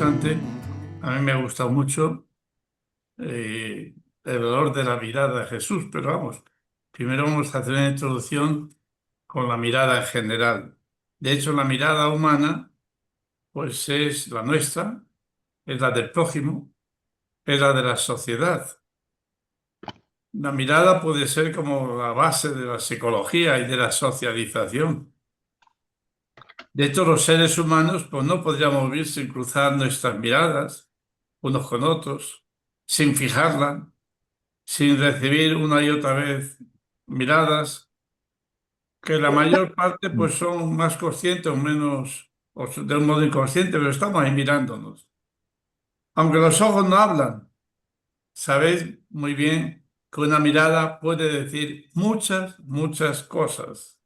interesante. A mí me ha gustado mucho el valor de la mirada de Jesús, pero vamos, primero vamos a hacer una introducción con la mirada en general. De hecho, la mirada humana, pues es la nuestra, es la del prójimo, es la de la sociedad. La mirada puede ser como la base de la psicología y de la socialización. De hecho, los seres humanos, pues no podríamos vivir sin cruzar nuestras miradas unos con otros, sin fijarla, sin recibir una y otra vez miradas, que la mayor parte pues son más conscientes o menos, de un modo inconsciente, pero estamos ahí mirándonos. Aunque los ojos no hablan, sabéis muy bien que una mirada puede decir muchas, muchas cosas.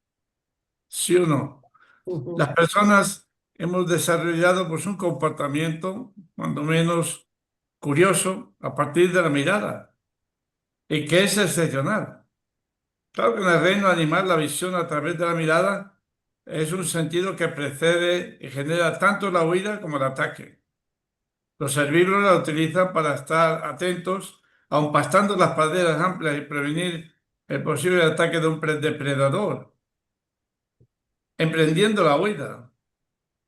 ¿Sí o no? Las Ujú. personas hemos desarrollado pues un comportamiento, cuando menos curioso, a partir de la mirada, y que es excepcional. Claro que en el reino animal la visión a través de la mirada es un sentido que precede y genera tanto la huida como el ataque. Los herbívoros la utilizan para estar atentos, aun pastando las praderas amplias y prevenir el posible ataque de un depredador, emprendiendo la huida.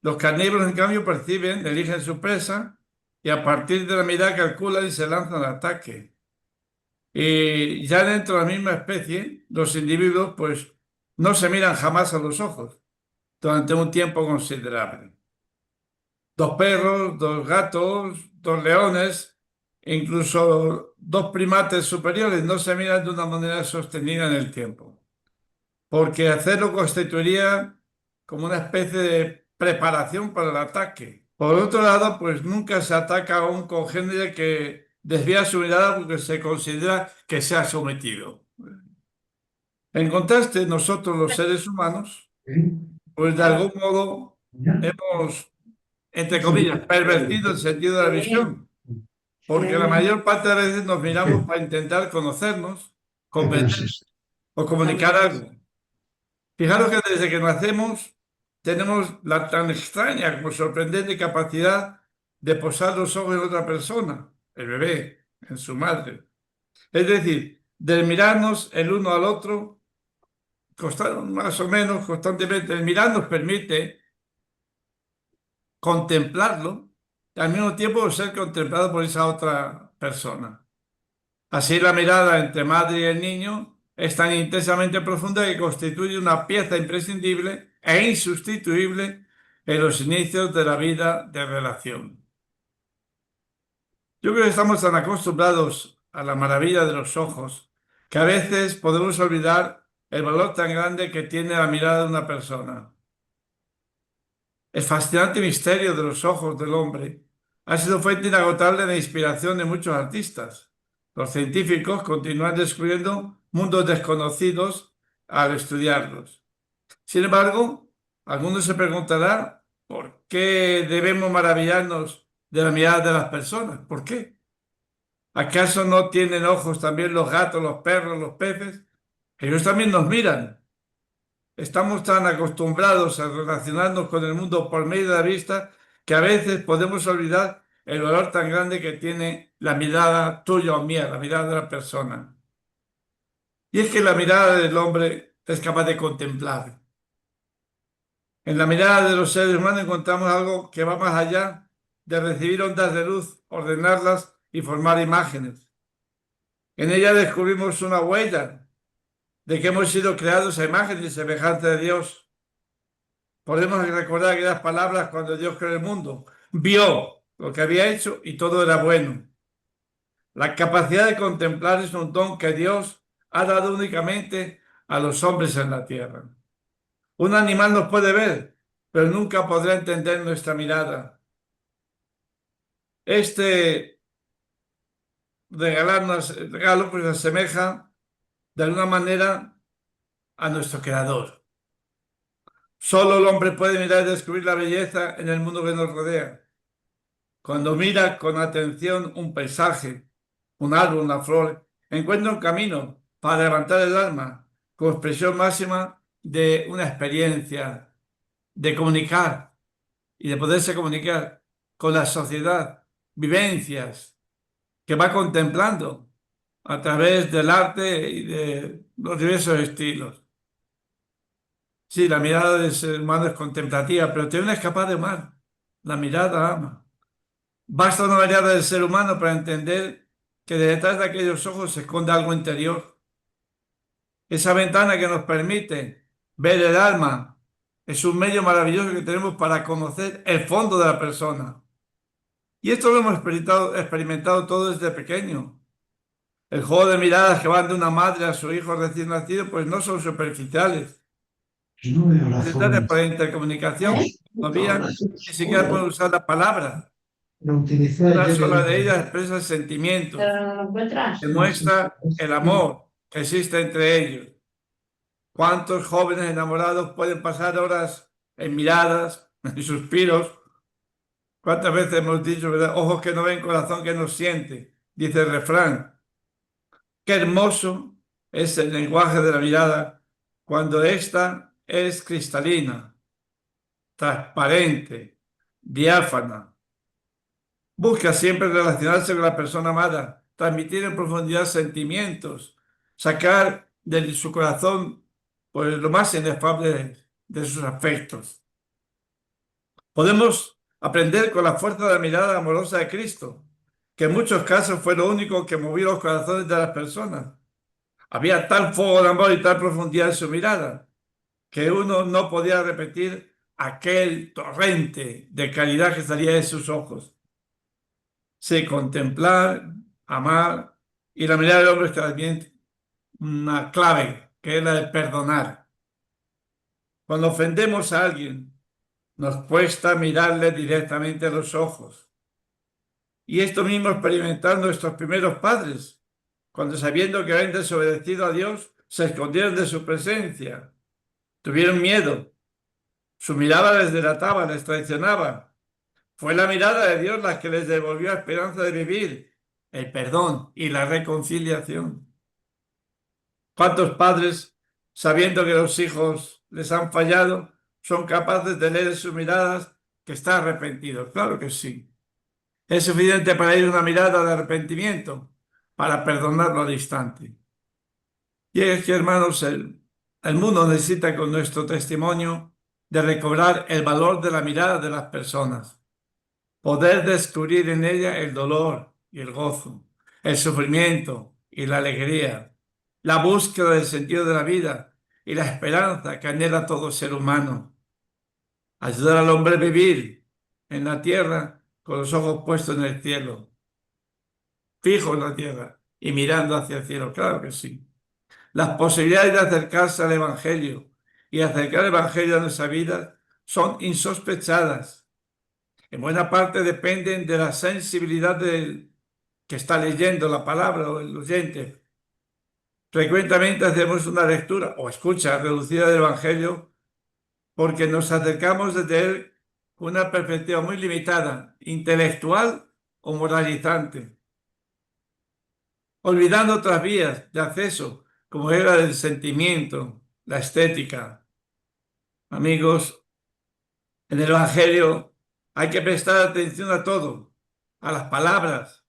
Los carnívoros, en cambio, perciben, eligen su presa y a partir de la mirada calculan y se lanzan al ataque. Y ya dentro de la misma especie, los individuos pues no se miran jamás a los ojos durante un tiempo considerable. Dos perros, dos gatos, dos leones, incluso dos primates superiores no se miran de una manera sostenida en el tiempo, porque hacerlo constituiría como una especie de preparación para el ataque. Por otro lado, pues nunca se ataca a un congénere que desvía su mirada porque se considera que se ha sometido. En contraste, nosotros los seres humanos, pues de algún modo hemos, entre comillas, pervertido el sentido de la visión, porque la mayor parte de las veces nos miramos para intentar conocernos, comprender o comunicar algo. Fijaros que desde que nacemos tenemos la tan extraña como sorprendente capacidad de posar los ojos en otra persona, el bebé, en su madre. Es decir, de mirarnos el uno al otro más o menos constantemente. El mirar nos permite contemplarlo y al mismo tiempo ser contemplado por esa otra persona. Así la mirada entre madre y el niño es tan intensamente profunda que constituye una pieza imprescindible e insustituible en los inicios de la vida de relación. Yo creo que estamos tan acostumbrados a la maravilla de los ojos que a veces podemos olvidar el valor tan grande que tiene la mirada de una persona. El fascinante misterio de los ojos del hombre ha sido fuente inagotable de inspiración de muchos artistas. Los científicos continúan descubriendo mundos desconocidos al estudiarlos. Sin embargo, algunos se preguntarán por qué debemos maravillarnos de la mirada de las personas. ¿Por qué? ¿Acaso no tienen ojos también los gatos, los perros, los peces? Ellos también nos miran. Estamos tan acostumbrados a relacionarnos con el mundo por medio de la vista que a veces podemos olvidar el valor tan grande que tiene la mirada tuya o mía, la mirada de la persona. Y es que la mirada del hombre es capaz de contemplar. En la mirada de los seres humanos encontramos algo que va más allá de recibir ondas de luz, ordenarlas y formar imágenes. En ella descubrimos una huella de que hemos sido creados a imagen y semejanza de Dios. Podemos recordar aquellas palabras cuando Dios creó el mundo. Vio lo que había hecho y todo era bueno. La capacidad de contemplar es un don que Dios ha dado únicamente a los hombres en la tierra. Un animal nos puede ver, pero nunca podrá entender nuestra mirada. Este regalo pues se asemeja de alguna manera a nuestro Creador. Solo el hombre puede mirar y descubrir la belleza en el mundo que nos rodea. Cuando mira con atención un paisaje, un árbol, una flor, encuentra un camino para levantar el alma como expresión máxima de una experiencia, de comunicar y de poderse comunicar. con la sociedad, vivencias que va contemplando a través del arte y de los diversos estilos. Sí, la mirada del ser humano es contemplativa, pero también es capaz de amar. La mirada ama. Basta una mirada del ser humano para entender que detrás de aquellos ojos se esconde algo interior. Esa ventana que nos permite ver el alma es un medio maravilloso que tenemos para conocer el fondo de la persona. Y esto lo hemos experimentado todo desde pequeño. El juego de miradas que van de una madre a su hijo recién nacido, pues no son superficiales. Yo no veo Necesitan por razones intercomunicación. Todavía ni siquiera pueden para usar la palabra. utilizar Una ya la sola de ellas diferencia. expresa sentimientos, ¿Pero no lo encuentras? No sé si demuestra es el así. amor que existe entre ellos. ¿Cuántos jóvenes enamorados pueden pasar horas en miradas, en suspiros? ¿Cuántas veces hemos dicho, verdad? Ojos que no ven, corazón que no siente, dice el refrán. Qué hermoso es el lenguaje de la mirada cuando ésta es cristalina, transparente, diáfana. Busca siempre relacionarse con la persona amada, transmitir en profundidad sentimientos, sacar de su corazón pues, lo más inefable de sus afectos. Podemos aprender con la fuerza de la mirada amorosa de Cristo, que en muchos casos fue lo único que movió los corazones de las personas. Había tal fuego de amor y tal profundidad en su mirada, que uno no podía repetir aquel torrente de caridad que salía de sus ojos. Sí, contemplar, amar, y la mirada del hombre es también una clave, que es la de perdonar. Cuando ofendemos a alguien, nos cuesta mirarle directamente a los ojos. Y esto mismo experimentaron nuestros primeros padres, cuando sabiendo que habían desobedecido a Dios, se escondieron de su presencia, tuvieron miedo, su mirada les delataba, les traicionaba. Fue la mirada de Dios la que les devolvió la esperanza de vivir, el perdón y la reconciliación. ¿Cuántos padres, sabiendo que los hijos les han fallado, son capaces de leer en sus miradas que está arrepentido? Claro que sí. Es suficiente para ir una mirada de arrepentimiento para perdonarlo al instante. Y es que, hermanos, el mundo necesita con nuestro testimonio de recobrar el valor de la mirada de las personas, poder descubrir en ella el dolor y el gozo, el sufrimiento y la alegría, la búsqueda del sentido de la vida y la esperanza que anhela todo ser humano. Ayudar al hombre a vivir en la tierra con los ojos puestos en el cielo, fijo en la tierra y mirando hacia el cielo. Claro que sí. Las posibilidades de acercarse al Evangelio y acercar el Evangelio a nuestra vida son insospechadas. En buena parte dependen de la sensibilidad del que está leyendo la palabra o el oyente. Frecuentemente hacemos una lectura o escucha reducida del Evangelio porque nos acercamos desde él con una perspectiva muy limitada, intelectual o moralizante, olvidando otras vías de acceso, como era el sentimiento, la estética. Amigos, en el Evangelio hay que prestar atención a todo, a las palabras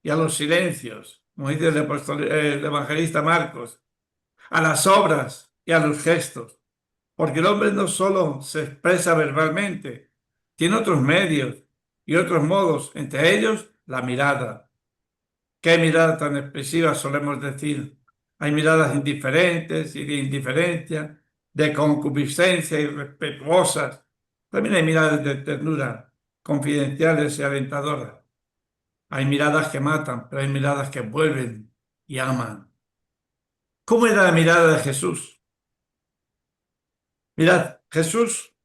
y a los silencios, como dice el evangelista Marcos, a las obras y a los gestos, porque el hombre no solo se expresa verbalmente, tiene otros medios y otros modos, entre ellos la mirada. ¿Qué mirada tan expresiva solemos decir? Hay miradas indiferentes y de indiferencia, de concupiscencia y respetuosas. También hay miradas de ternura, confidenciales y alentadoras. Hay miradas que matan, pero hay miradas que vuelven y aman. ¿Cómo era la mirada de Jesús? Mirad, Jesús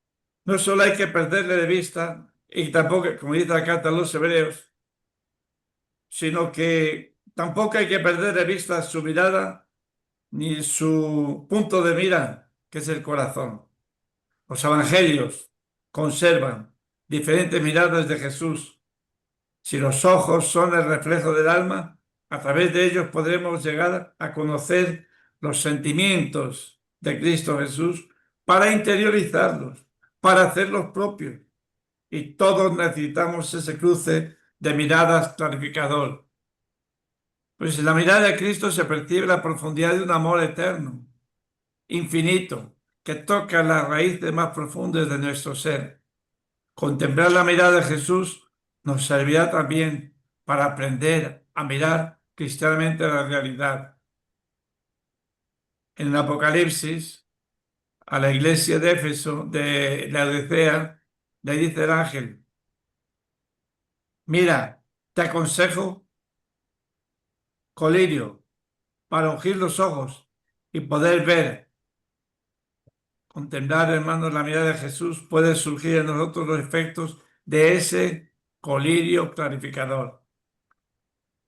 no solo hay que perderle de vista, y tampoco, como dice la carta a los hebreos, sino que tampoco hay que perder de vista su mirada ni su punto de mira, que es el corazón. Los evangelios conservan diferentes miradas de Jesús. Si los ojos son el reflejo del alma, a través de ellos podremos llegar a conocer los sentimientos de Cristo Jesús para interiorizarlos, para hacerlos propios. y todos necesitamos ese cruce de miradas clarificador. Pues en la mirada de Cristo se percibe la profundidad de un amor eterno, infinito, que toca las raíces más profundas de nuestro ser. Contemplar la mirada de Jesús nos servirá también para aprender a mirar cristianamente la realidad. En el Apocalipsis, a la iglesia de Éfeso, de Laodicea, le dice el ángel: mira, te aconsejo colirio para ungir los ojos y poder ver. Contemplar, hermanos, la mirada de Jesús puede surgir en nosotros los efectos de ese colirio clarificador.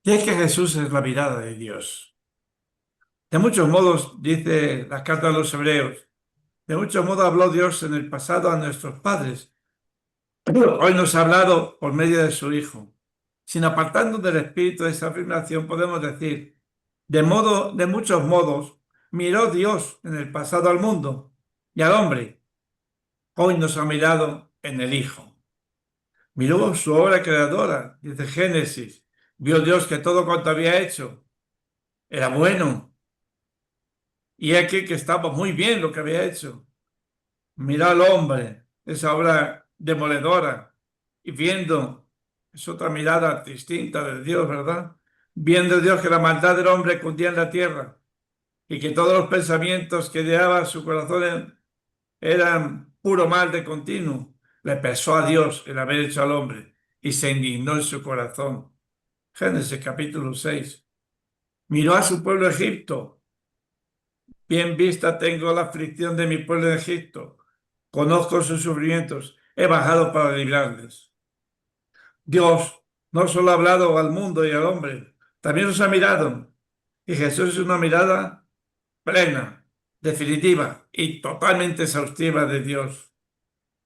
Y es que Jesús es la mirada de Dios. De muchos modos, dice la carta a los Hebreos, de muchos modos habló Dios en el pasado a nuestros padres. Hoy nos ha hablado por medio de su Hijo. Sin apartarnos del espíritu de esa afirmación, podemos decir, de muchos modos, miró Dios en el pasado al mundo y al hombre. Hoy nos ha mirado en el Hijo. Miró su obra creadora, dice Génesis. Vio Dios que todo cuanto había hecho era bueno. Y aquí que estaba muy bien lo que había hecho. Miró al hombre, esa obra demoledora, y viendo, es otra mirada distinta de Dios, ¿verdad? Viendo Dios que la maldad del hombre cundía en la tierra y que todos los pensamientos que llevaba su corazón eran puro mal de continuo, le pesó a Dios el haber hecho al hombre y se indignó en su corazón. Génesis capítulo 6. Miró a su pueblo Egipto. Bien vista tengo la aflicción de mi pueblo de Egipto. Conozco sus sufrimientos. He bajado para librarles. Dios no solo ha hablado al mundo y al hombre, también nos ha mirado. Y Jesús es una mirada plena, definitiva y totalmente exhaustiva de Dios.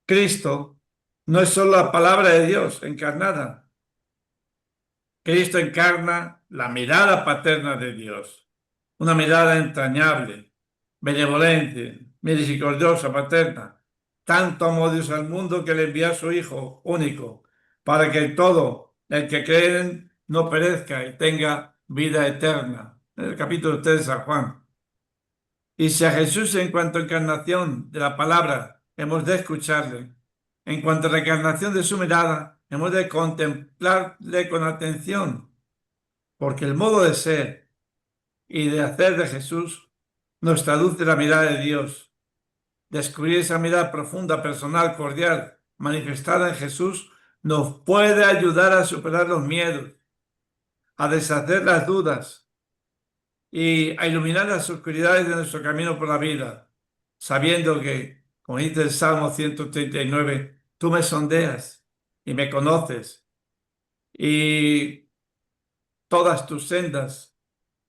Cristo no es solo la palabra de Dios encarnada. Cristo encarna la mirada paterna de Dios, una mirada entrañable, benevolente, misericordiosa, paterna. Tanto amó Dios al mundo que le envió a su Hijo único, para que todo el que cree en él no perezca y tenga vida eterna. En el capítulo 3 de San Juan. Y si a Jesús en cuanto a encarnación de la palabra hemos de escucharle, en cuanto a la encarnación de su mirada hemos de contemplarle con atención, porque el modo de ser y de hacer de Jesús nos traduce la mirada de Dios. Descubrir esa mirada profunda, personal, cordial, manifestada en Jesús, nos puede ayudar a superar los miedos, a deshacer las dudas y a iluminar las oscuridades de nuestro camino por la vida, sabiendo que, como dice el Salmo 139, tú me sondeas y me conoces y todas tus sendas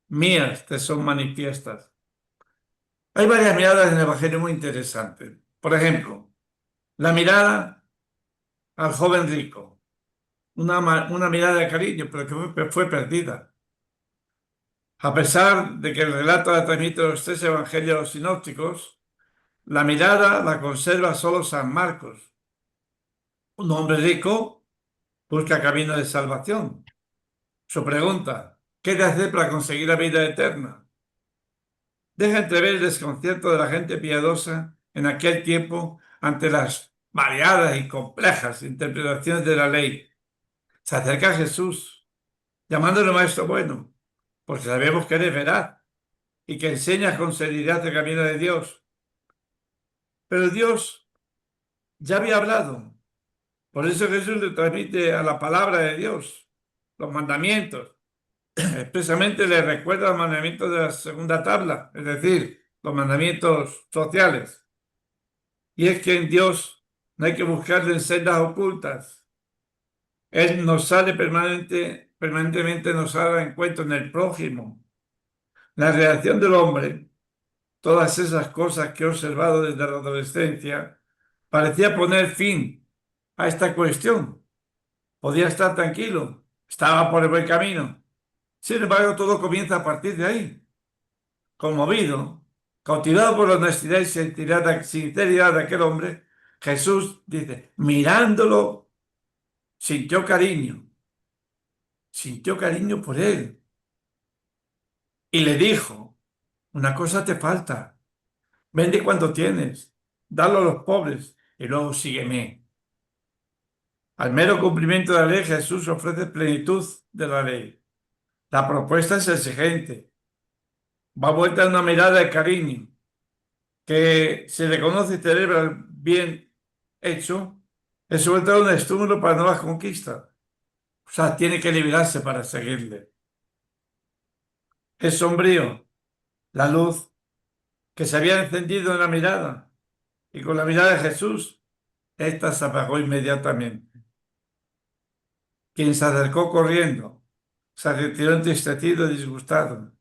mías te son manifiestas. Hay varias miradas en el Evangelio muy interesantes. Por ejemplo, la mirada al joven rico, una mirada de cariño, pero que fue perdida. A pesar de que el relato la transmite los tres evangelios sinópticos, la mirada la conserva solo San Marcos. Un hombre rico busca camino de salvación. Su pregunta: ¿qué de hacer para conseguir la vida eterna? Deja entrever el desconcierto de la gente piadosa en aquel tiempo ante las variadas y complejas interpretaciones de la ley. Se acerca a Jesús, llamándole maestro bueno, porque sabemos que eres veraz y que enseñas con seriedad el camino de Dios. Pero Dios ya había hablado. Por eso Jesús le transmite a la palabra de Dios los mandamientos. Expresamente le recuerda los mandamientos de la segunda tabla, es decir, los mandamientos sociales. Y es que en Dios no hay que buscarle en sendas ocultas. Él nos sale permanentemente nos sale al encuentro en el prójimo. La reacción del hombre, todas esas cosas que he observado desde la adolescencia, parecía poner fin a esta cuestión. Podía estar tranquilo, estaba por el buen camino. Sin embargo, todo comienza a partir de ahí. Conmovido, cautivado por la honestidad y sinceridad de aquel hombre, Jesús dice, mirándolo, sintió cariño por él y le dijo, una cosa te falta, vende cuanto tienes, dalo a los pobres y luego sígueme. Al mero cumplimiento de la ley, Jesús ofrece plenitud de la ley. La propuesta es exigente, va vuelta a una mirada de cariño, que se reconoce y celebra el bien hecho, es sobre todo un estímulo para nuevas conquistas. O sea, tiene que liberarse para seguirle. Es sombrío la luz que se había encendido en la mirada y con la mirada de Jesús, esta se apagó inmediatamente. Quien se acercó corriendo, se retiró entristecido y disgustado.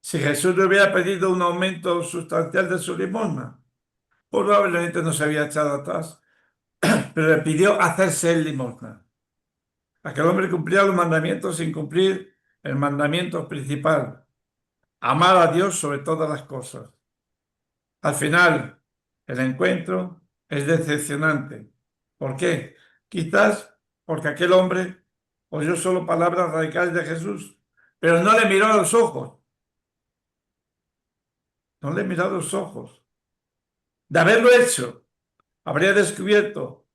Si Jesús le hubiera pedido un aumento sustancial de su limosna, probablemente no se había echado atrás, pero le pidió hacerse el limosna. Aquel hombre cumplía los mandamientos sin cumplir el mandamiento principal, amar a Dios sobre todas las cosas. Al final, el encuentro es decepcionante. ¿Por qué? Quizás porque aquel hombre oyó solo palabras radicales de Jesús, pero no le miró a los ojos. No le miró a los ojos. De haberlo hecho, habría descubierto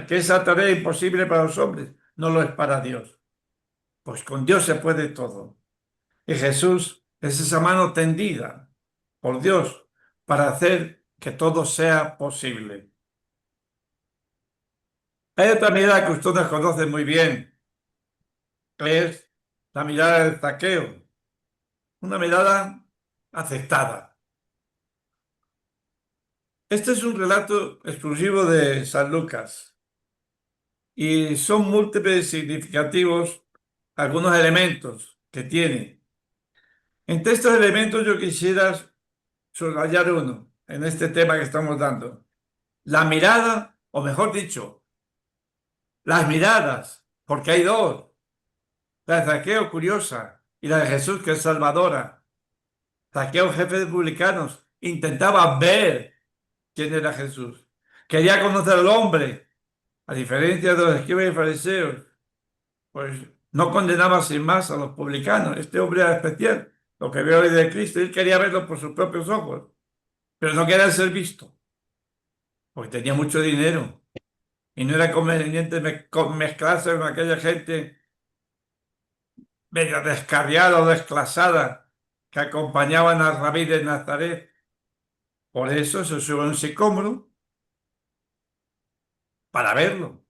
que esa tarea imposible para los hombres no lo es para Dios. Pues con Dios se puede todo. Y Jesús es esa mano tendida por Dios para hacer que todo sea posible. Hay otra mirada que ustedes conocen muy bien, que es la mirada del Zaqueo, una mirada aceptada. Este es un relato exclusivo de San Lucas y son múltiples y significativos algunos elementos que tiene. Entre estos elementos yo quisiera subrayar uno en este tema que estamos dando. La mirada, o mejor dicho, las miradas, porque hay dos. La de Zaqueo, curiosa, y la de Jesús, que es salvadora. Zaqueo, jefe de publicanos, intentaba ver quién era Jesús. Quería conocer al hombre, a diferencia de los escribas y fariseos, pues no condenaba sin más a los publicanos. Este hombre era especial, lo que veo hoy de Cristo, él quería verlo por sus propios ojos, pero no quería ser visto, porque tenía mucho dinero y no era conveniente mezclarse con aquella gente medio descarriada o desclasada que acompañaban al rabí de Nazaret. Por eso se subió a un sicómoro para verlo,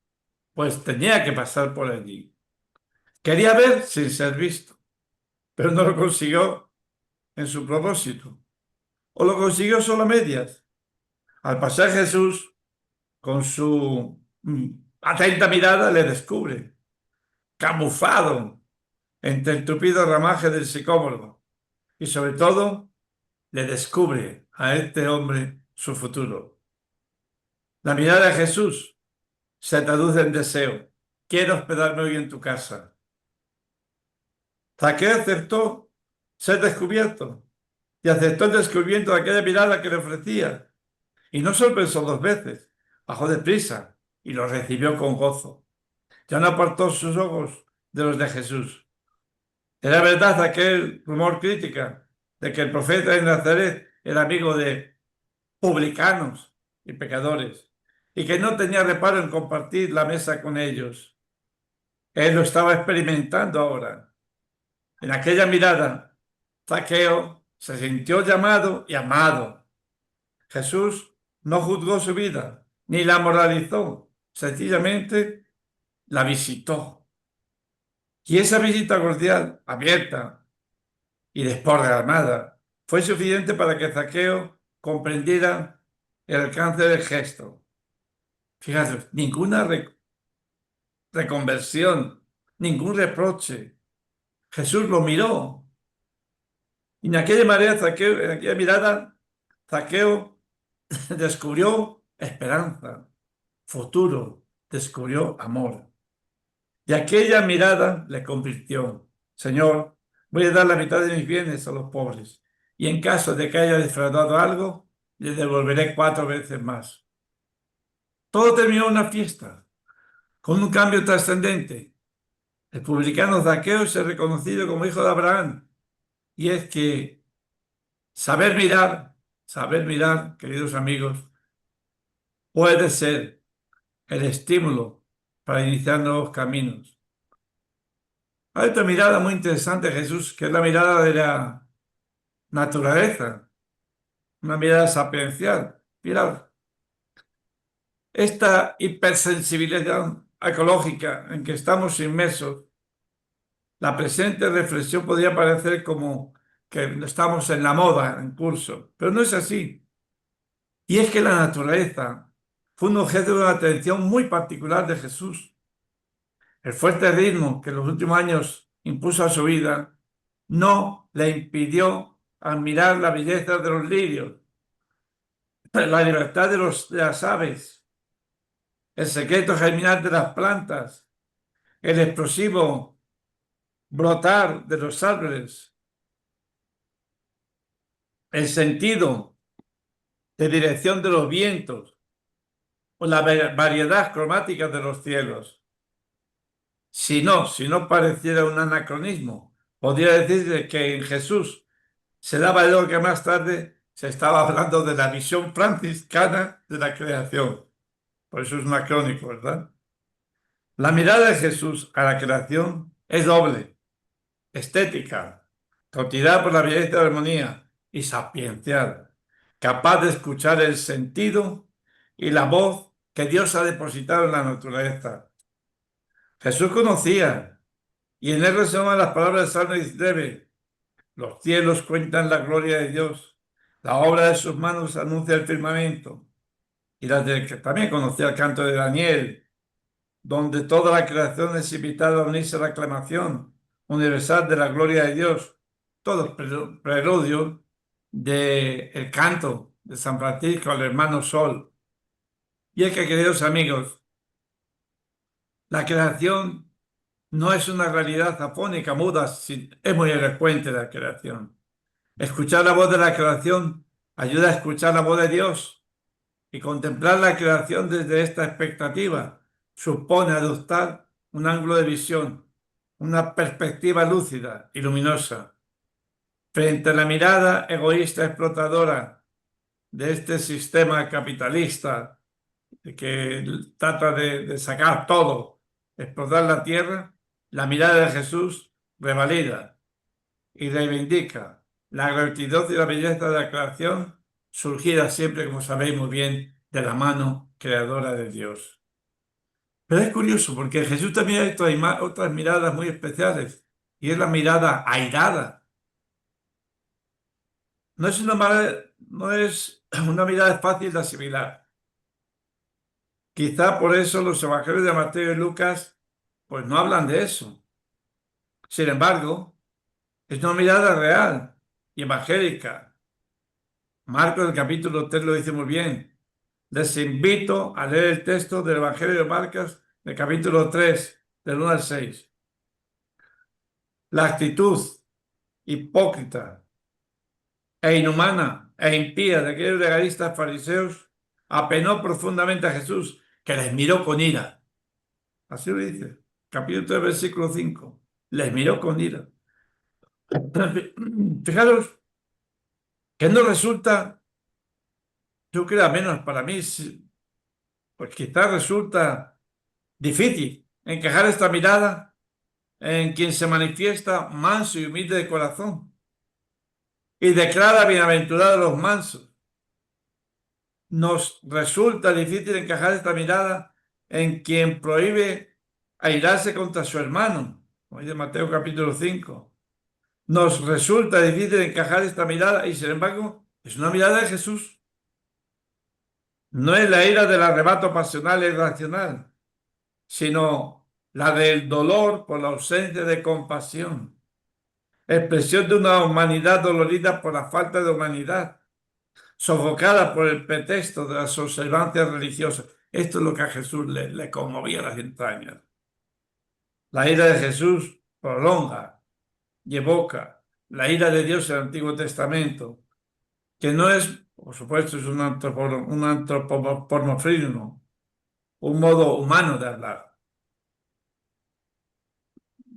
pues tenía que pasar por allí. Quería ver sin ser visto, pero no lo consiguió en su propósito, o lo consiguió solo a medias. Al pasar Jesús, con su atenta mirada, le descubre, camuflado entre el tupido ramaje del sicómoro, y sobre todo le descubre a este hombre su futuro. La mirada de Jesús se traduce en deseo. Quiero hospedarme hoy en tu casa. Zaqueo aceptó ser descubierto y aceptó el descubrimiento de aquella mirada que le ofrecía. Y no solo pensó dos veces, bajó deprisa y lo recibió con gozo. Ya no apartó sus ojos de los de Jesús. Era verdad aquel rumor crítica de que el profeta de Nazaret era amigo de publicanos y pecadores y que no tenía reparo en compartir la mesa con ellos. Él lo estaba experimentando ahora. En aquella mirada, Zaqueo se sintió llamado y amado. Jesús no juzgó su vida ni la moralizó, sencillamente la visitó. Y esa visita cordial, abierta y desparramada fue suficiente para que Zaqueo comprendiera el alcance del gesto. Fíjate, ninguna reconversión, ningún reproche. Jesús lo miró. Y en aquella mirada, Zaqueo descubrió esperanza, futuro, descubrió amor. Y aquella mirada le convirtió. Señor, voy a dar la mitad de mis bienes a los pobres. Y en caso de que haya defraudado algo, le devolveré 4 veces más. Todo terminó en una fiesta, con un cambio trascendente. El publicano Zaqueo es reconocido como hijo de Abraham. Y es que saber mirar, queridos amigos, puede ser el estímulo para iniciar nuevos caminos. Hay otra mirada muy interesante de Jesús, que es la mirada de la naturaleza, una mirada sapiencial. Mirad, esta hipersensibilidad ecológica en que estamos inmersos, la presente reflexión podría parecer como que estamos en la moda, en curso, pero no es así. Y es que la naturaleza fue un objeto de una atención muy particular de Jesús. El fuerte ritmo que en los últimos años impuso a su vida no le impidió admirar la belleza de los lirios, la libertad de las aves, el secreto germinal de las plantas, el explosivo brotar de los árboles, el sentido de dirección de los vientos o la variedad cromática de los cielos. Si no pareciera un anacronismo, podría decirse que en Jesús se daba lo que más tarde se estaba hablando de la visión franciscana de la creación. Por eso es anacrónico, ¿verdad? La mirada de Jesús a la creación es doble, estética, cautivada por la belleza de la armonía y sapiencial, capaz de escuchar el sentido y la voz que Dios ha depositado en la naturaleza. Jesús conocía, y en él resonan las palabras de Salmo 19. Los cielos cuentan la gloria de Dios, la obra de sus manos anuncia el firmamento. Y que también conocía el canto de Daniel, donde toda la creación es invitada a unirse a la aclamación universal de la gloria de Dios. Todo preludio del canto de San Francisco al hermano Sol. Y es que, queridos amigos, la creación no es una realidad afónica, muda, es muy elocuente la creación. Escuchar la voz de la creación ayuda a escuchar la voz de Dios, y contemplar la creación desde esta expectativa supone adoptar un ángulo de visión, una perspectiva lúcida y luminosa. Frente a la mirada egoísta explotadora de este sistema capitalista que trata de sacar todo, explotar la tierra, la mirada de Jesús revalida y reivindica la gratitud y la belleza de la creación, surgida siempre, como sabéis muy bien, de la mano creadora de Dios. Pero es curioso porque Jesús también ha otras miradas muy especiales, y es la mirada airada. No es una mirada fácil de asimilar. Quizá por eso los evangelios de Mateo y Lucas pues no hablan de eso. Sin embargo, es una mirada real y evangélica. Marcos, el capítulo 3 lo dice muy bien. Les invito a leer el texto del Evangelio de Marcos, del capítulo 3, del 1 al 6. La actitud hipócrita e inhumana e impía de aquellos legalistas fariseos apenó profundamente a Jesús, que les miró con ira. Así lo dice, capítulo 3, versículo 5. Les miró con ira. Fijaros que no resulta, yo creo, al menos para mí, pues quizás resulta difícil encajar esta mirada en quien se manifiesta manso y humilde de corazón y declara bienaventurados los mansos. Nos resulta difícil encajar esta mirada en quien prohíbe airarse contra su hermano, como dice Mateo capítulo 5. Nos resulta difícil encajar esta mirada y, sin embargo, es una mirada de Jesús. No es la ira del arrebato pasional e irracional, sino la del dolor por la ausencia de compasión, expresión de una humanidad dolorida por la falta de humanidad, sofocada por el pretexto de las observancias religiosas. Esto es lo que a Jesús le conmovía las entrañas. La ira de Jesús prolonga y evoca la ira de Dios en el Antiguo Testamento, que no es, por supuesto, es un antropomorfismo, un modo humano de hablar.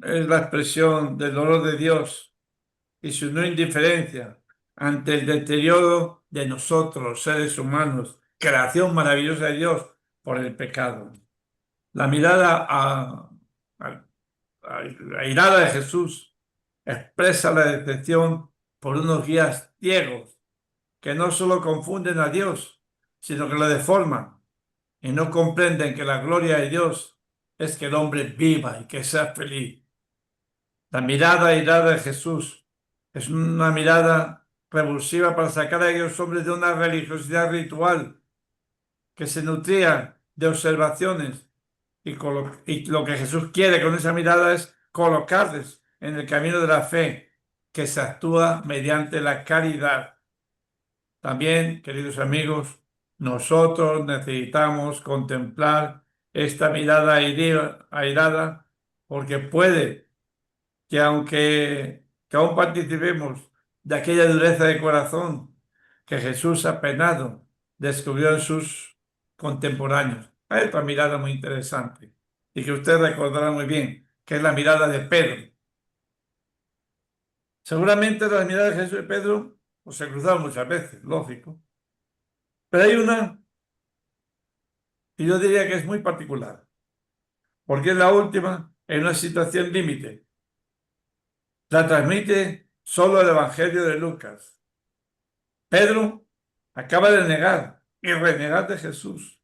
Es la expresión del dolor de Dios y su no indiferencia ante el deterioro de nosotros, seres humanos, creación maravillosa de Dios por el pecado. La mirada airada de Jesús expresa la decepción por unos guías ciegos que no solo confunden a Dios, sino que lo deforman y no comprenden que la gloria de Dios es que el hombre viva y que sea feliz. La mirada airada de Jesús es una mirada revulsiva para sacar a aquellos hombres de una religiosidad ritual que se nutría de observaciones y lo que Jesús quiere con esa mirada es colocarles en el camino de la fe que se actúa mediante la caridad. También, queridos amigos, nosotros necesitamos contemplar esta mirada airada porque puede que aún participemos de aquella dureza de corazón que Jesús apenado descubrió en sus contemporáneos. Hay otra mirada muy interesante y que usted recordará muy bien, que es la mirada de Pedro. Seguramente las miradas de Jesús y Pedro pues, se cruzaron muchas veces, lógico. Pero hay una, y yo diría que es muy particular, porque es la última en una situación límite. La transmite solo el Evangelio de Lucas. Pedro acaba de negar y renegar de Jesús.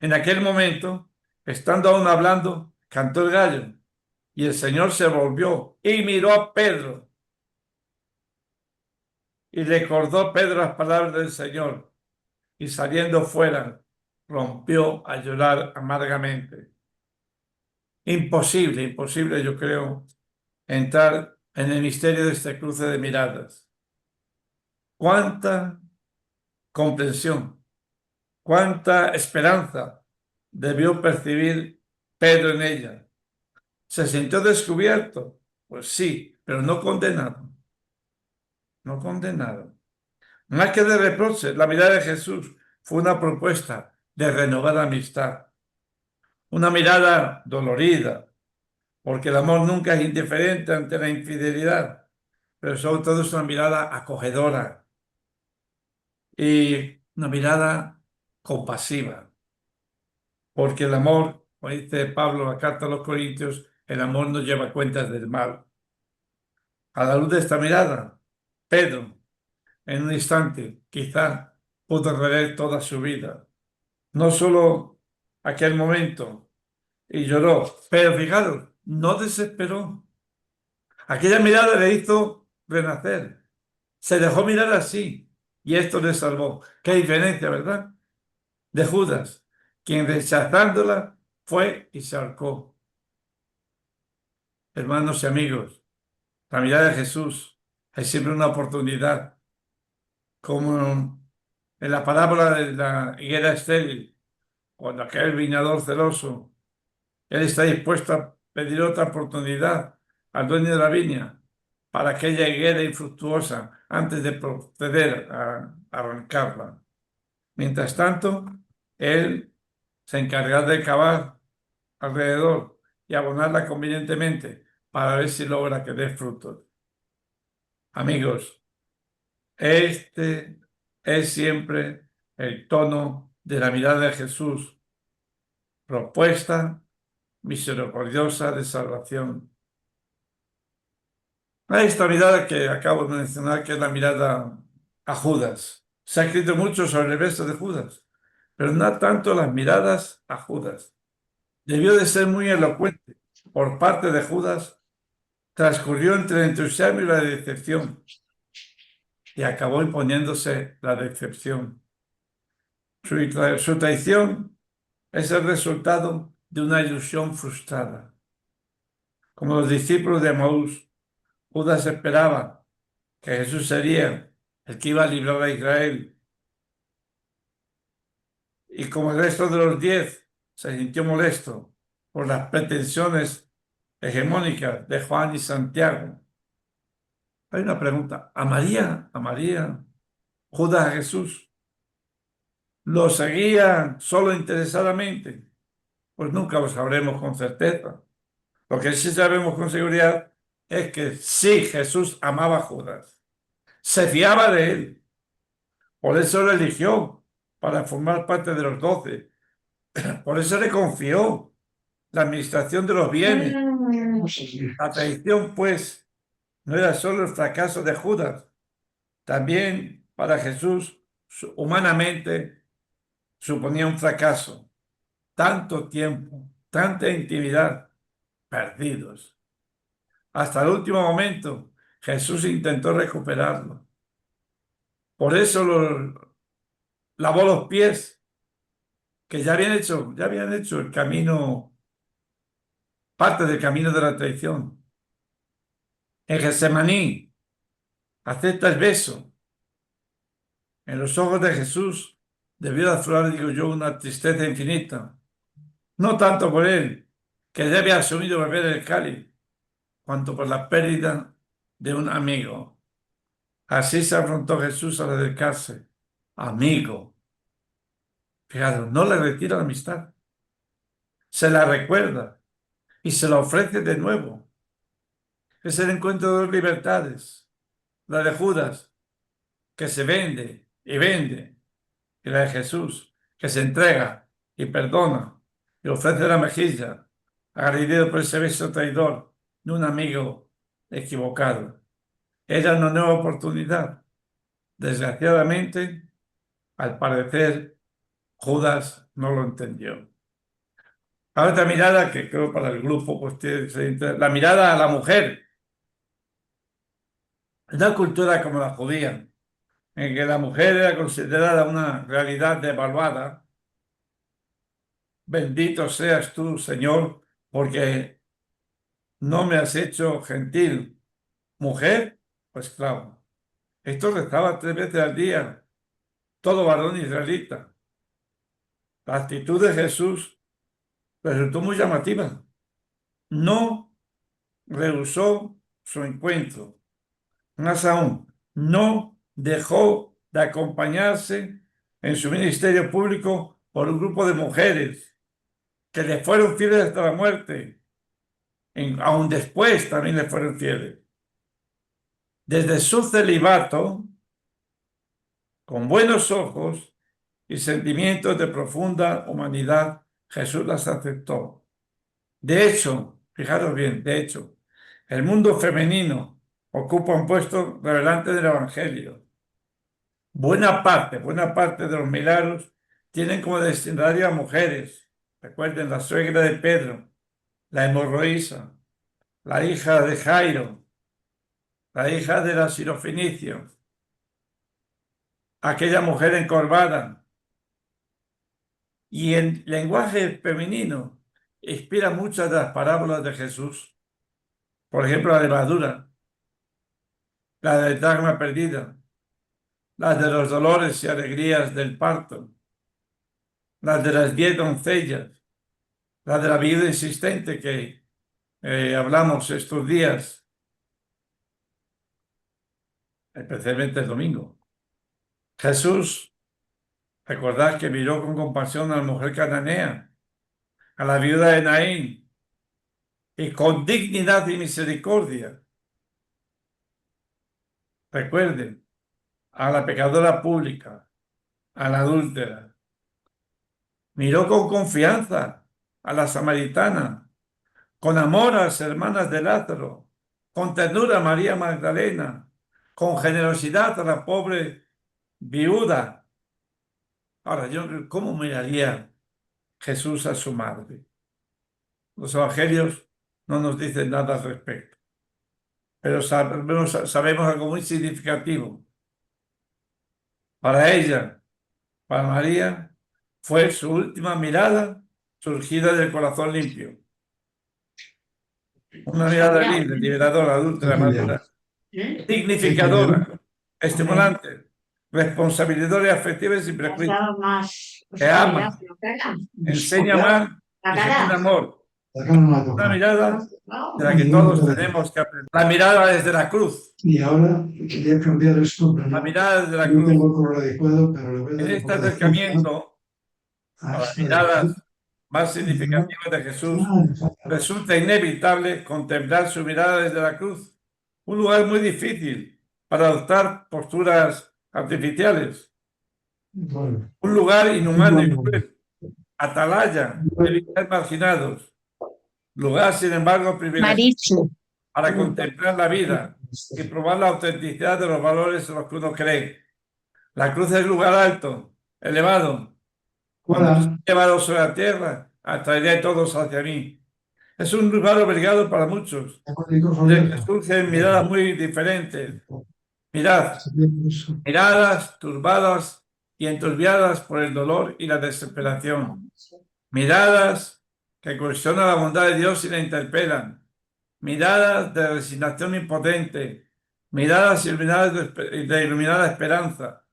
En aquel momento, estando aún hablando, cantó el gallo y el Señor se volvió y miró a Pedro y recordó Pedro las palabras del Señor y saliendo fuera rompió a llorar amargamente. Imposible, imposible, yo creo, entrar en el misterio de este cruce de miradas. Cuánta comprensión, cuánta esperanza debió percibir Pedro en ella. ¿Se sintió descubierto? Pues sí, pero no condenado. No condenado. Más que de reproche, la mirada de Jesús fue una propuesta de renovar la amistad. Una mirada dolorida, porque el amor nunca es indiferente ante la infidelidad, pero sobre todo es una mirada acogedora y una mirada compasiva, porque el amor, como dice Pablo en la carta a los Corintios, el amor no lleva cuentas del mal. A la luz de esta mirada, Pedro, en un instante, quizá pudo rever toda su vida, no solo aquel momento, y lloró, pero fijaros, no desesperó. Aquella mirada le hizo renacer. Se dejó mirar así y esto le salvó. Qué diferencia, ¿verdad? De Judas, quien rechazándola fue y se ahorcó. Hermanos y amigos, la mirada de Jesús es siempre una oportunidad, como en la parábola de la higuera estéril, cuando aquel viñador celoso, él está dispuesto a pedir otra oportunidad al dueño de la viña para aquella higuera infructuosa antes de proceder a arrancarla. Mientras tanto, él se encargará de cavar alrededor y abonarla convenientemente para ver si logra que dé frutos. Amigos, este es siempre el tono de la mirada de Jesús, propuesta misericordiosa de salvación. Hay esta mirada que acabo de mencionar, que es la mirada a Judas. Se ha escrito mucho sobre el verso de Judas, pero no tanto las miradas a Judas. Debió de ser muy elocuente. Por parte de Judas, transcurrió entre el entusiasmo y la decepción, y acabó imponiéndose la decepción. Su traición es el resultado de una ilusión frustrada. Como los discípulos de Emaús, Judas esperaba que Jesús sería el que iba a librar a Israel. Y como el resto de los 10, se sintió molesto por las pretensiones hegemónicas de Juan y Santiago. Hay una pregunta. ¿Amaría Judas a Jesús? ¿Lo seguía solo interesadamente? Pues nunca lo sabremos con certeza. Lo que sí sabemos con seguridad es que sí, Jesús amaba a Judas, se fiaba de él, por eso lo eligió para formar parte de los 12, por eso le confió la administración de los bienes. La traición, pues, no era solo el fracaso de Judas, también para Jesús, humanamente, suponía un fracaso. Tanto tiempo, tanta intimidad, perdidos. Hasta el último momento, Jesús intentó recuperarlo. Por eso lavó los pies, que ya habían hecho el camino, parte del camino de la traición. En Getsemaní, acepta el beso. En los ojos de Jesús debió aflorar, digo yo, una tristeza infinita. No tanto por él, que ya había asumido beber el cáliz, cuanto por la pérdida de un amigo. Así se afrontó Jesús al acercarse. Amigo. Fijaros, no le retira la amistad. Se la recuerda y se la ofrece de nuevo. Es el encuentro de dos libertades. La de Judas, que se vende y vende, y la de Jesús, que se entrega y perdona y ofrece la mejilla, agredido por ese beso traidor de un amigo equivocado. Era una nueva oportunidad. Desgraciadamente, al parecer, Judas no lo entendió. Ahora otra mirada que creo para el grupo, pues la mirada a la mujer. En una cultura como la judía, en que la mujer era considerada una realidad devaluada, bendito seas tú, Señor, porque no me has hecho gentil. Mujer o esclavo. Esto rezaba 3 veces al día, todo varón israelita. La actitud de Jesús resultó muy llamativa. No rehusó su encuentro. Más aún, no dejó de acompañarse en su ministerio público por un grupo de mujeres que le fueron fieles hasta la muerte. Aún después también le fueron fieles. Desde su celibato, con buenos ojos y sentimientos de profunda humanidad, Jesús las aceptó. De hecho, fijaros bien, de hecho, el mundo femenino ocupa un puesto relevante del Evangelio. Buena parte de los milagros tienen como destinatario a mujeres. Recuerden, la suegra de Pedro, la hemorroísa, la hija de Jairo, la hija de la sirofenicia, aquella mujer encorvada. Y en lenguaje femenino inspira muchas de las parábolas de Jesús. Por ejemplo, la levadura, la del dracma perdida, las de los dolores y alegrías del parto, las de las 10 doncellas, la de la viuda insistente que hablamos estos días, especialmente el domingo. Jesús, recordad que miró con compasión a la mujer cananea, a la viuda de Naín, y con dignidad y misericordia. Recuerden, a la pecadora pública, a la adúltera. Miró con confianza a la samaritana, con amor a las hermanas de Lázaro, con ternura a María Magdalena, con generosidad a la pobre viuda. Ahora, ¿cómo miraría Jesús a su madre? Los evangelios no nos dicen nada al respecto, pero sabemos algo muy significativo. Para ella, para María, fue su última mirada surgida del corazón limpio. Una mirada libre, liberadora, adulta, madura, dignificadora, estimulante, responsabilidad afectiva y sin prejuicio. Que ama, enseña a amar y genera amor. sacaron a Una tocar. mirada de la que Y todos entonces, tenemos que aprender. La mirada desde la cruz. y ahora quería cambiar esto, La pero mirada desde la no cruz. tengo el color adecuado, pero le voy a En dar un este poco de fuerza acercamiento a a las esto de aquí. miradas más Y no, significativas de Jesús, no me falta más. resulta inevitable contemplar su mirada desde la cruz. Un lugar muy difícil para adoptar posturas artificiales. Bueno, Un lugar inhumano y bueno, cruel. Atalaya de vivir marginados. Lugar, sin embargo, privilegiado Marichu, para contemplar la vida y probar la autenticidad de los valores en los que uno cree. La cruz es lugar alto, elevado. Cuando es hola, llevado sobre la tierra, atraeré a todos hacia mí. Es un lugar obligado para muchos, tengo el micrófono de que abierto. surgen miradas muy diferentes. Mirad, Está bien, eso. miradas turbadas y enturbiadas por el dolor y la desesperación. Miradas que cuestionan la bondad de Dios y la interpelan. Miradas de resignación impotente. Miradas iluminadas de iluminada esperanza.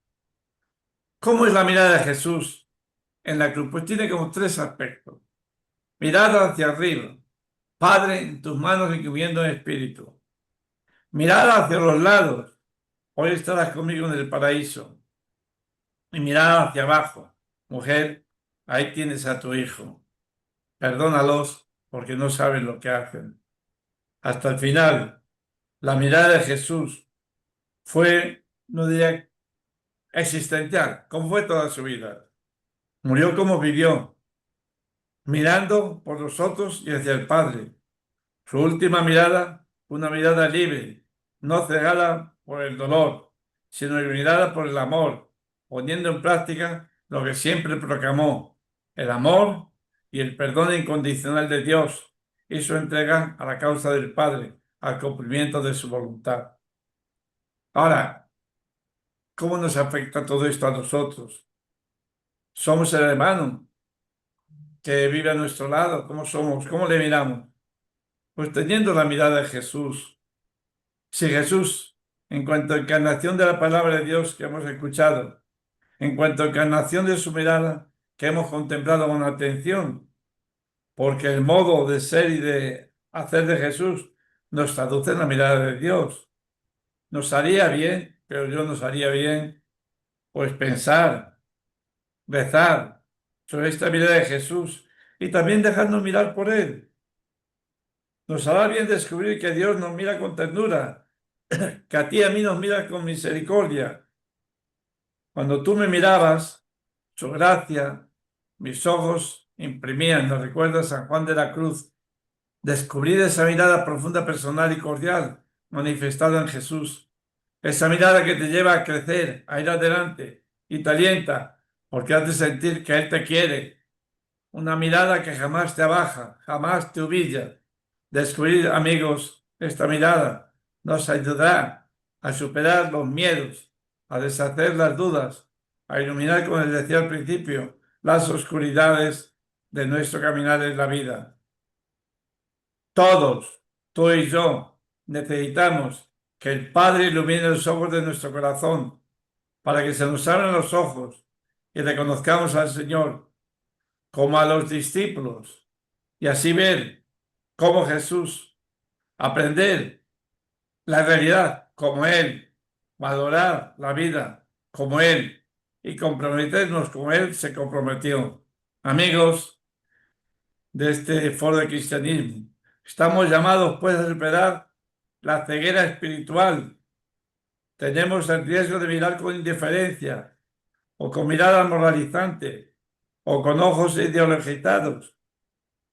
¿Cómo es la mirada de Jesús en la cruz? Pues tiene como tres aspectos. Mirada hacia arriba. Padre, en tus manos encomiendo el espíritu. Mirada hacia los lados. Hoy estarás conmigo en el paraíso. Y mirada hacia abajo. Mujer, ahí tienes a tu hijo. Perdónalos porque no saben lo que hacen. Hasta el final, la mirada de Jesús fue, no diría existencial, como fue toda su vida. Murió como vivió, mirando por los otros y hacia el Padre. Su última mirada, una mirada libre, no cegada por el dolor, sino iluminada por el amor, poniendo en práctica lo que siempre proclamó, el amor y el perdón incondicional de Dios y su entrega a la causa del Padre, al cumplimiento de su voluntad. Ahora, ¿cómo nos afecta todo esto a nosotros? ¿Somos el hermano que vive a nuestro lado? ¿Cómo somos? ¿Cómo le miramos? Pues teniendo la mirada de Jesús. Si Jesús, en cuanto a encarnación de la palabra de Dios que hemos escuchado, en cuanto a encarnación de su mirada que hemos contemplado con atención, porque el modo de ser y de hacer de Jesús nos traduce en la mirada de Dios. Nos haría bien, pero yo nos haría bien, pues pensar, rezar sobre esta mirada de Jesús y también dejarnos mirar por Él. Nos hará bien descubrir que Dios nos mira con ternura, que a ti y a mí nos mira con misericordia. Cuando tú me mirabas, su gracia, mis ojos imprimían, ¿nos recuerda San Juan de la Cruz? Descubrir esa mirada profunda, personal y cordial manifestada en Jesús. Esa mirada que te lleva a crecer, a ir adelante y te alienta porque hace sentir que Él te quiere. Una mirada que jamás te abaja, jamás te humilla. Descubrir, amigos, esta mirada nos ayudará a superar los miedos, a deshacer las dudas, a iluminar, como les decía al principio, las oscuridades de nuestro caminar en la vida. Todos, tú y yo, necesitamos que el Padre ilumine los ojos de nuestro corazón para que se nos abran los ojos y reconozcamos al Señor como a los discípulos y así ver cómo Jesús, aprender la realidad como Él, valorar la vida como Él y comprometernos como Él se comprometió. Amigos de este foro de cristianismo, estamos llamados pues a superar la ceguera espiritual. Tenemos el riesgo de mirar con indiferencia o con mirada moralizante o con ojos ideologizados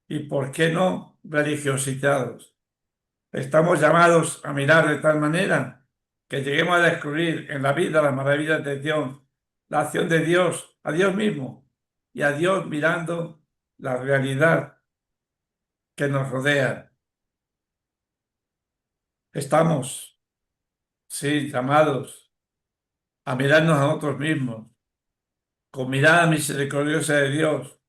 y, ¿por qué no, religiosizados? Estamos llamados a mirar de tal manera que lleguemos a descubrir en la vida las maravillas de Dios, la acción de Dios, a Dios mismo y a Dios mirando la realidad que nos rodea. Estamos, sí, llamados a mirarnos a nosotros mismos con mirada misericordiosa de Dios.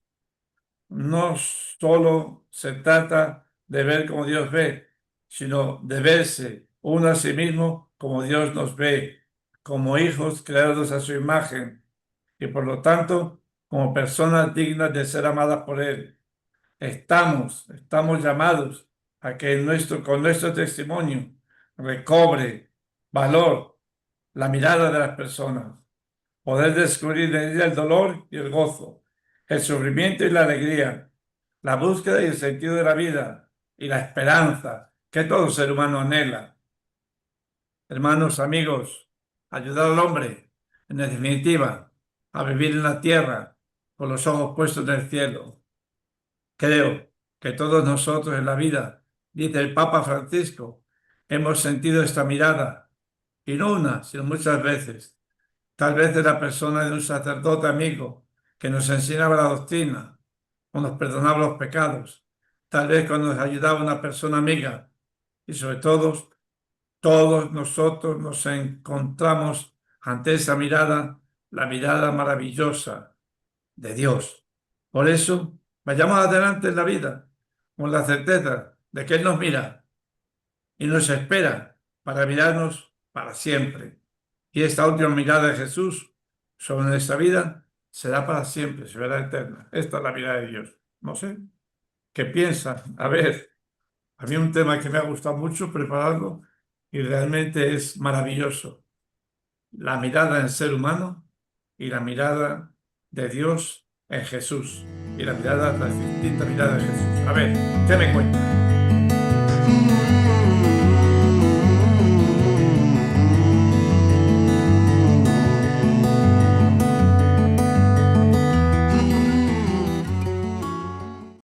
No solo se trata de ver como Dios ve, sino de verse uno a sí mismo como Dios nos ve, como hijos creados a su imagen y por lo tanto como personas dignas de ser amadas por Él. estamos llamados a que con nuestro testimonio recobre valor la mirada de las personas, poder descubrir en ella el dolor y el gozo, el sufrimiento y la alegría, la búsqueda y el sentido de la vida y la esperanza que todo ser humano anhela. Hermanos, amigos, ayudar al hombre, en definitiva, a vivir en la tierra con los ojos puestos en el cielo. Creo que todos nosotros en la vida, dice el Papa Francisco, hemos sentido esta mirada, y no una, sino muchas veces. Tal vez de la persona de un sacerdote amigo que nos enseñaba la doctrina o nos perdonaba los pecados. Tal vez cuando nos ayudaba una persona amiga. Y sobre todo, todos nosotros nos encontramos ante esa mirada, la mirada maravillosa de Dios. Por eso, vayamos adelante en la vida con la certeza de que Él nos mira y nos espera para mirarnos para siempre. Y esta última mirada de Jesús sobre nuestra vida será para siempre, será eterna. Esta es la mirada de Dios. No sé, ¿qué piensan? A ver, a mí un tema que me ha gustado mucho prepararlo y realmente es maravilloso. La mirada en el ser humano y la mirada de Dios en Jesús. Y la mirada, la distinta mirada de Jesús. A ver, ¿qué me cuentan?